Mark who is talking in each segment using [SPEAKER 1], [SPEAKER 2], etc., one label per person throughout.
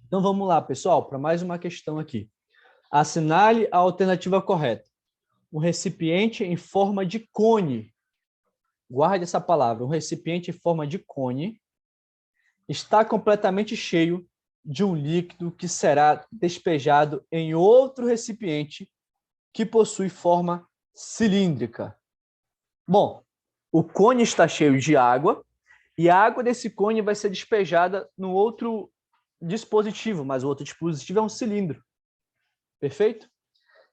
[SPEAKER 1] Então vamos lá, pessoal, para mais uma questão aqui. Assinale a alternativa correta. Um recipiente em forma de cone. Guarde essa palavra. Um recipiente em forma de cone está completamente cheio de um líquido que será despejado em outro recipiente que possui forma cilíndrica. Bom, o cone está cheio de água e a água desse cone vai ser despejada no outro dispositivo, mas o outro dispositivo é um cilindro. Perfeito?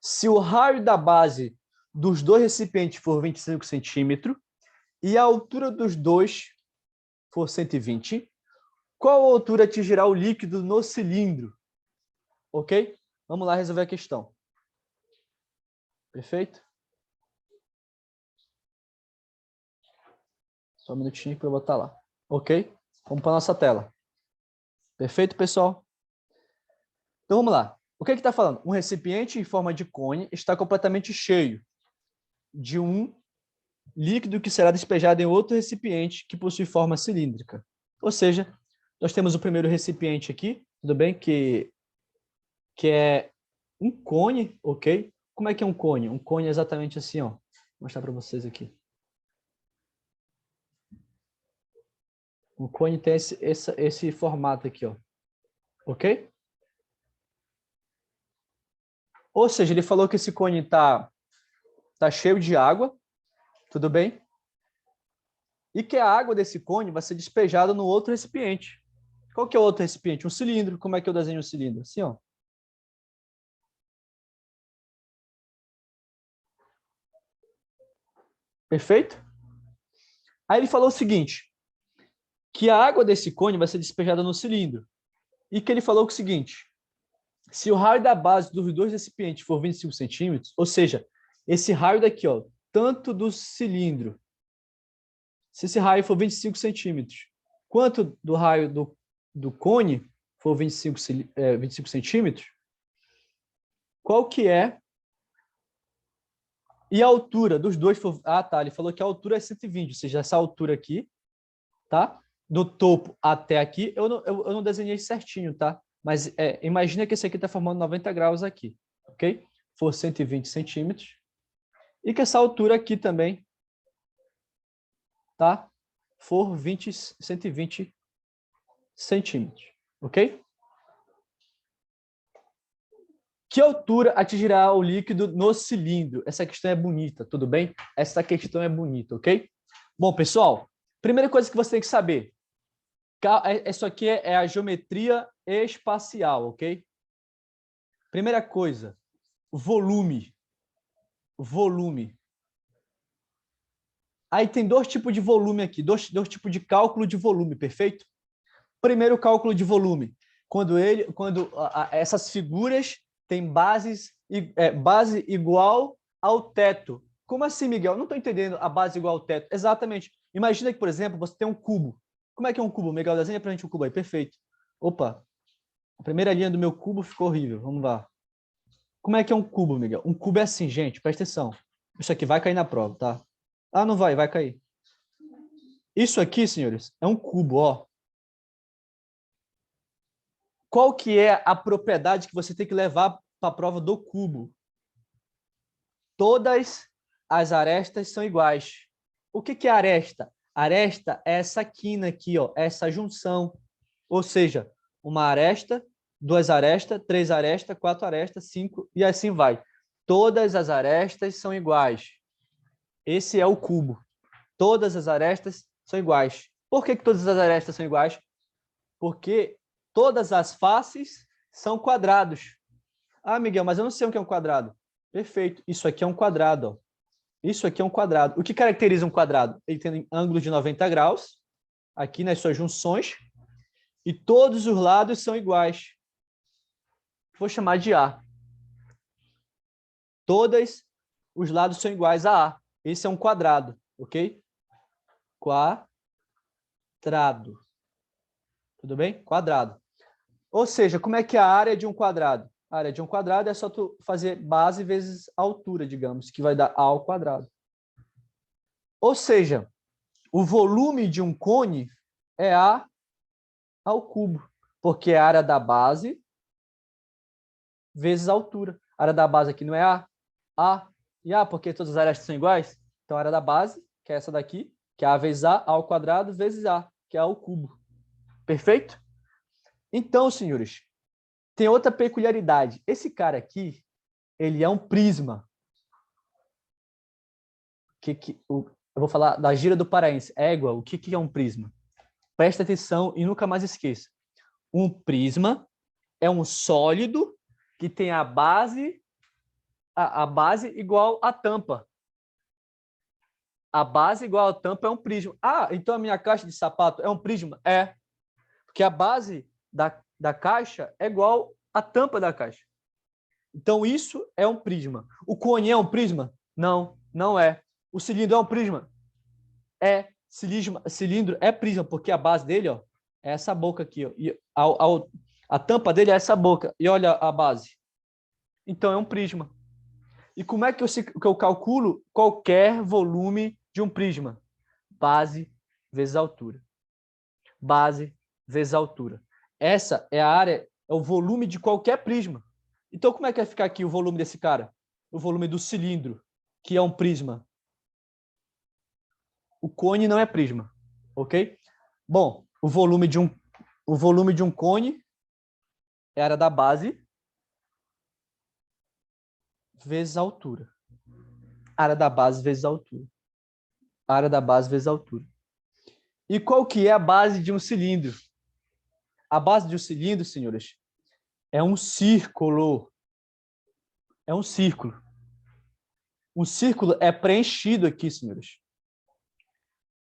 [SPEAKER 1] Se o raio da base dos dois recipientes for 25 centímetros e a altura dos dois for 120, qual altura atingirá o líquido no cilindro? Ok? Vamos lá resolver a questão. Perfeito? Só um minutinho para eu botar lá. Ok? Vamos para a nossa tela. Perfeito, pessoal? Então vamos lá. O que está falando? Um recipiente em forma de cone está completamente cheio de um líquido que será despejado em outro recipiente que possui forma cilíndrica. Ou seja, nós temos o primeiro recipiente aqui, tudo bem? Que é um cone, ok? Como é que é um cone? Um cone é exatamente assim, ó. Vou mostrar para vocês aqui. Um cone tem esse formato aqui, ó. Ok? Ou seja, ele falou que esse cone tá cheio de água, tudo bem? E que a água desse cone vai ser despejada no outro recipiente. Qual que é o outro recipiente? Um cilindro. Como é que eu desenho um cilindro? Assim, ó. Perfeito? Aí ele falou o seguinte, que a água desse cone vai ser despejada no cilindro. E que ele falou o seguinte, se o raio da base dos dois recipientes for 25 centímetros, ou seja, esse raio daqui, ó, tanto do cilindro, se esse raio for 25 centímetros, quanto do raio do cone for 25 centímetros, qual que é? E a altura dos dois for... Ah, tá, ele falou que a altura é 120, ou seja, essa altura aqui, tá? Do topo até aqui, eu não desenhei certinho, tá? Mas imagina que esse aqui está formando 90 graus aqui, ok? For 120 centímetros. E que essa altura aqui também, tá? For 120 centímetros, ok? Que altura atingirá o líquido no cilindro? Essa questão é bonita, tudo bem? Essa questão é bonita, ok? Bom, pessoal, primeira coisa que você tem que saber. Isso aqui é a geometria espacial, ok? Primeira coisa, volume. Volume. Aí tem dois tipos de volume aqui, dois tipos de cálculo de volume, perfeito? Primeiro cálculo de volume, quando essas figuras têm base igual ao teto. Como assim, Miguel? Não estou entendendo a base igual ao teto. Exatamente. Imagina que, por exemplo, você tem um cubo. Como é que é um cubo? Miguel, desenha para a gente um cubo aí. Perfeito. Opa, a primeira linha do meu cubo ficou horrível. Vamos lá. Como é que é um cubo, Miguel? Um cubo é assim, gente, presta atenção. Isso aqui vai cair na prova, tá? Ah, não vai cair. Isso aqui, senhores, é um cubo, ó. Qual que é a propriedade que você tem que levar para a prova do cubo? Todas as arestas são iguais. O que é aresta? Aresta é essa quina aqui, ó, essa junção. Ou seja, uma aresta, duas arestas, três arestas, quatro arestas, cinco e assim vai. Todas as arestas são iguais. Esse é o cubo. Todas as arestas são iguais. Por que todas as arestas são iguais? Porque todas as faces são quadrados. Ah, Miguel, mas eu não sei o que é um quadrado. Perfeito. Isso aqui é um quadrado. Ó. Isso aqui é um quadrado. O que caracteriza um quadrado? Ele tem ângulo de 90 graus, aqui nas suas junções, e todos os lados são iguais. Vou chamar de A. Todos os lados são iguais a A. Esse é um quadrado, ok? Quadrado. Tudo bem? Quadrado. Ou seja, como é que é a área de um quadrado? A área de um quadrado é só tu fazer base vezes altura, digamos, que vai dar A ao quadrado. Ou seja, o volume de um cone é A ao cubo. Porque é a área da base vezes a altura. A área da base aqui não é A e A, porque todas as áreas são iguais. Então, a área da base, que é essa daqui, que é A vezes A ao quadrado, vezes A, que é A ao cubo. Perfeito? Então, senhores, tem outra peculiaridade. Esse cara aqui, ele é um prisma. Eu vou falar da gíria do paraense. Égua, o que é um prisma? Presta atenção e nunca mais esqueça. Um prisma é um sólido que tem a base igual à tampa. A base igual à tampa é um prisma. Ah, então a minha caixa de sapato é um prisma? É. Porque a base da caixa é igual à tampa da caixa. Então, isso é um prisma. O cone é um prisma? Não, não é. O cilindro é um prisma? É. Cilindro é prisma, porque a base dele, ó, é essa boca aqui. Ó, e a tampa dele é essa boca. E olha a base. Então, é um prisma. E como é que eu calculo qualquer volume de um prisma? Base vezes altura. Base vezes altura. Essa é a área, é o volume de qualquer prisma. Então, como é que vai ficar aqui o volume desse cara? O volume do cilindro, que é um prisma. O cone não é prisma, ok? Bom, o volume de um cone é a área da base vezes a altura. Área da base vezes a altura. Área da base vezes a altura. E qual que é a base de um cilindro? A base de um cilindro, senhores, é um círculo. É um círculo. Um círculo é preenchido aqui, senhores.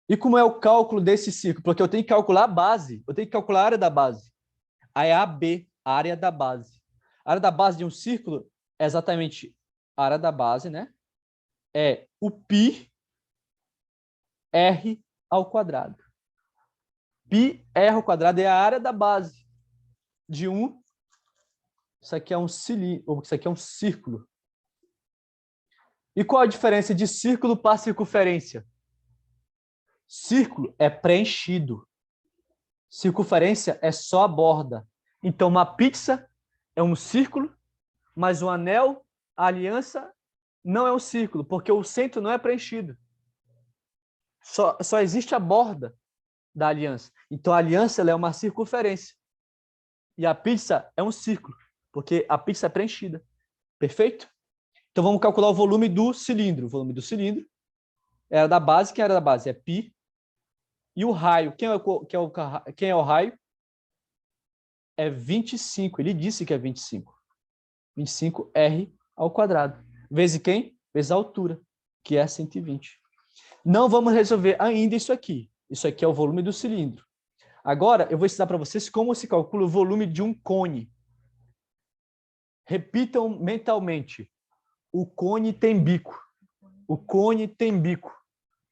[SPEAKER 1] E como é o cálculo desse círculo? Porque eu tenho que calcular a base. Eu tenho que calcular a área da base. Aí é AB, a área da base. A área da base de um círculo é exatamente a área da base, né? É o πr ao quadrado. Πr ao quadrado é a área da base de um. Isso aqui é um cilindro, isso aqui é um círculo. E qual a diferença de círculo para circunferência? Círculo é preenchido. Circunferência é só a borda. Então, uma pizza é um círculo, mas o anel, a aliança, não é um círculo, porque o centro não é preenchido. Só existe a borda da aliança. Então, a aliança ela é uma circunferência. E a pizza é um círculo, porque a pizza é preenchida. Perfeito? Então, vamos calcular o volume do cilindro. O volume do cilindro era da base. Quem era da base? É π. E o raio. Quem é o raio? É 25. Ele disse que é 25. 25R ao quadrado. Vezes quem? Vezes a altura, que é 120. Não vamos resolver ainda isso aqui. Isso aqui é o volume do cilindro. Agora, eu vou ensinar para vocês como se calcula o volume de um cone. Repitam mentalmente. O cone tem bico. O cone tem bico.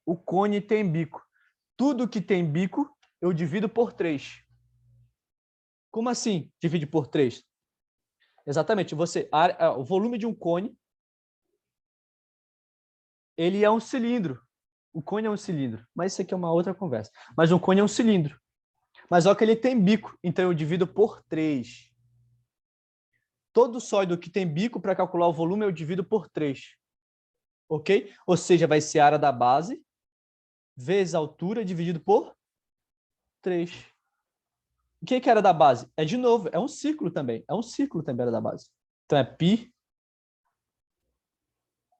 [SPEAKER 1] O cone tem bico. Tudo que tem bico, eu divido por 3. Como assim divide por 3? Exatamente. O volume de um cone, ele é um cilindro. O cone é um cilindro. Mas isso aqui é uma outra conversa. Mas um cone é um cilindro. Mas olha que ele tem bico. Então, eu divido por 3. Todo sólido que tem bico, para calcular o volume, eu divido por 3. Ok? Ou seja, vai ser a área da base vezes a altura dividido por 3. O que é a área da base? É, de novo, é um círculo também. É um círculo também a área da base. Então, é π.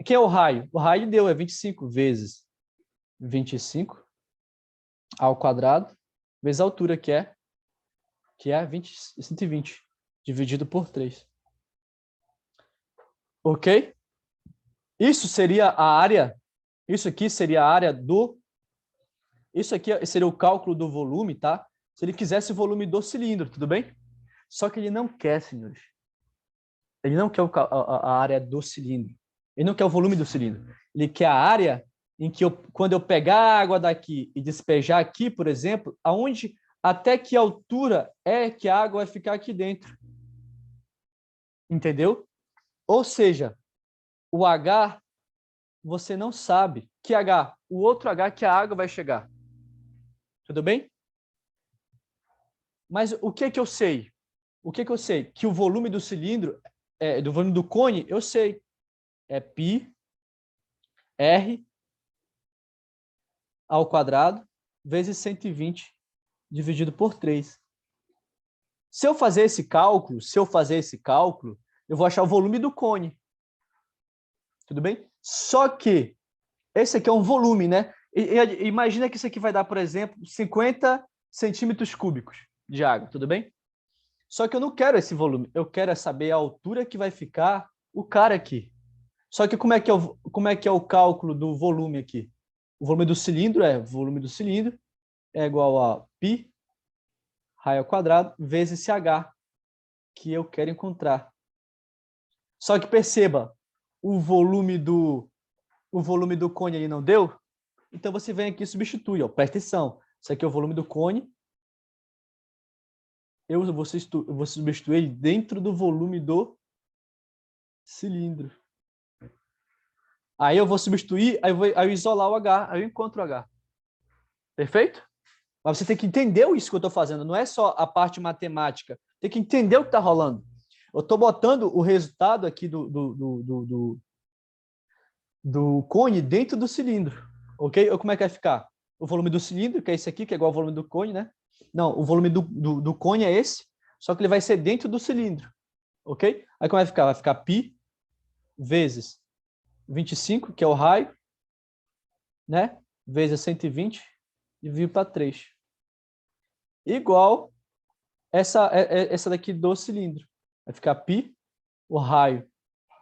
[SPEAKER 1] Quem é o raio? O raio deu, é 25 vezes 25 ao quadrado, vezes a altura, que é 120, dividido por 3. Ok? Isso seria a área, isso aqui seria a área do... Isso aqui seria o cálculo do volume, tá? Se ele quisesse o volume do cilindro, tudo bem? Só que ele não quer, senhores. Ele não quer a área do cilindro. Ele não quer o volume do cilindro. Ele quer a área em que, quando eu pegar a água daqui e despejar aqui, por exemplo, até que altura é que a água vai ficar aqui dentro. Entendeu? Ou seja, o H, você não sabe. Que H? O outro H que a água vai chegar. Tudo bem? Mas o que é que eu sei? O que é que eu sei? Que o volume do cilindro, do volume do cone, eu sei. É π r ao quadrado vezes 120 dividido por 3. Se eu fazer esse cálculo, eu vou achar o volume do cone. Tudo bem? Só que esse aqui é um volume, né? Imagina que isso aqui vai dar, por exemplo, 50 centímetros cúbicos de água, tudo bem? Só que eu não quero esse volume, eu quero saber a altura que vai ficar o cara aqui. Só que como é que é o cálculo do volume aqui? O volume do cilindro é igual a π raio ao quadrado vezes CH, que eu quero encontrar. Só que perceba, o volume do cone aí não deu? Então você vem aqui e substitui, ó, presta atenção. Isso aqui é o volume do cone. Eu vou substituir ele dentro do volume do cilindro. Aí eu vou substituir, aí eu isolar o H, aí eu encontro o H. Perfeito? Mas você tem que entender isso que eu estou fazendo, não é só a parte matemática. Tem que entender o que está rolando. Eu estou botando o resultado aqui do cone dentro do cilindro. Ok? Ou como é que vai ficar? O volume do cilindro, que é esse aqui, que é igual ao volume do cone, né? Não, o volume do cone é esse, só que ele vai ser dentro do cilindro. Ok? Aí como vai ficar? Vai ficar π vezes 25, que é o raio, né? Vezes 120, dividido para 3. Igual essa daqui do cilindro. Vai ficar π, o raio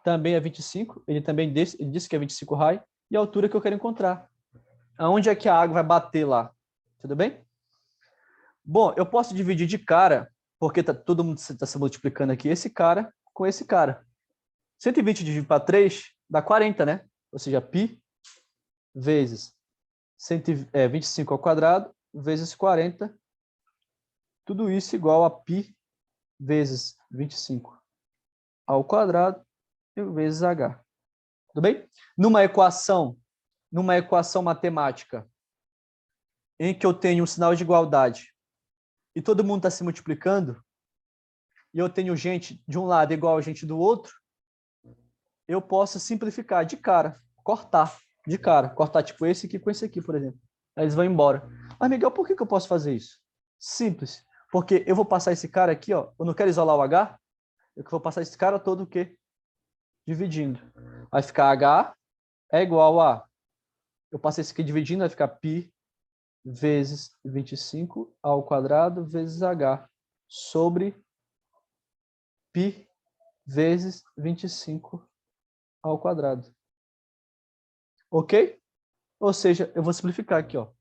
[SPEAKER 1] também é 25, ele disse que é 25 raio, e a altura que eu quero encontrar. Aonde é que a água vai bater lá? Tudo bem? Bom, eu posso dividir de cara, porque todo mundo está se multiplicando aqui, esse cara com esse cara. 120 dividido para 3 dá 40, né? Ou seja, π vezes 25 ao quadrado vezes 40. Tudo isso igual a π vezes 25 ao quadrado vezes h. Tudo bem? Numa equação matemática em que eu tenho um sinal de igualdade e todo mundo está se multiplicando, e eu tenho gente de um lado igual a gente do outro, eu posso simplificar de cara, cortar de cara, cortar tipo esse aqui com esse aqui, por exemplo. Aí eles vão embora. Mas, Miguel, por que eu posso fazer isso? Simples. Porque eu vou passar esse cara aqui, ó, eu não quero isolar o H, eu vou passar esse cara todo o quê? Dividindo. Vai ficar H é igual a... Eu passei esse aqui dividindo, vai ficar π vezes 25 ao quadrado vezes H sobre π vezes 25 ao quadrado. Ok? Ou seja, eu vou simplificar aqui, ó.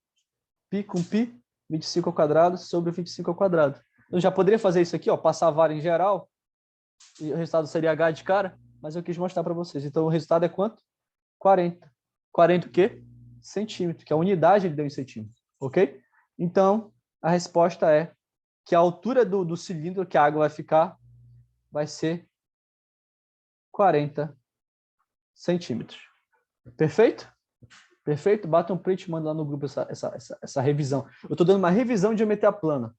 [SPEAKER 1] π com π, 25 ao quadrado sobre 25 ao quadrado. Eu já poderia fazer isso aqui, ó, passar a vara em geral, e o resultado seria H de cara, mas eu quis mostrar para vocês. Então, o resultado é quanto? 40. 40 o quê? Centímetro, que a unidade ele deu em centímetro. Ok? Então, a resposta é que a altura do cilindro que a água vai ficar vai ser 40 centímetros. Perfeito? Perfeito? Bata um print e manda lá no grupo essa revisão. Eu estou dando uma revisão de geometria plana.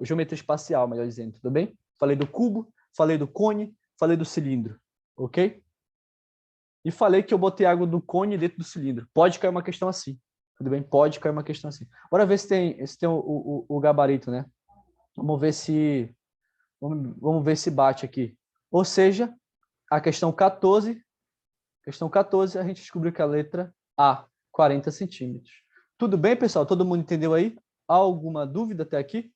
[SPEAKER 1] Geometria espacial, melhor dizendo. Tudo bem? Falei do cubo, falei do cone, falei do cilindro. Ok? E falei que eu botei água do cone dentro do cilindro. Pode cair uma questão assim. Tudo bem? Pode cair uma questão assim. Bora ver se tem o gabarito, né? Vamos ver se bate aqui. Ou seja, a questão 14, a gente descobriu que a letra A, 40 centímetros. Tudo bem, pessoal? Todo mundo entendeu aí? Alguma dúvida até aqui?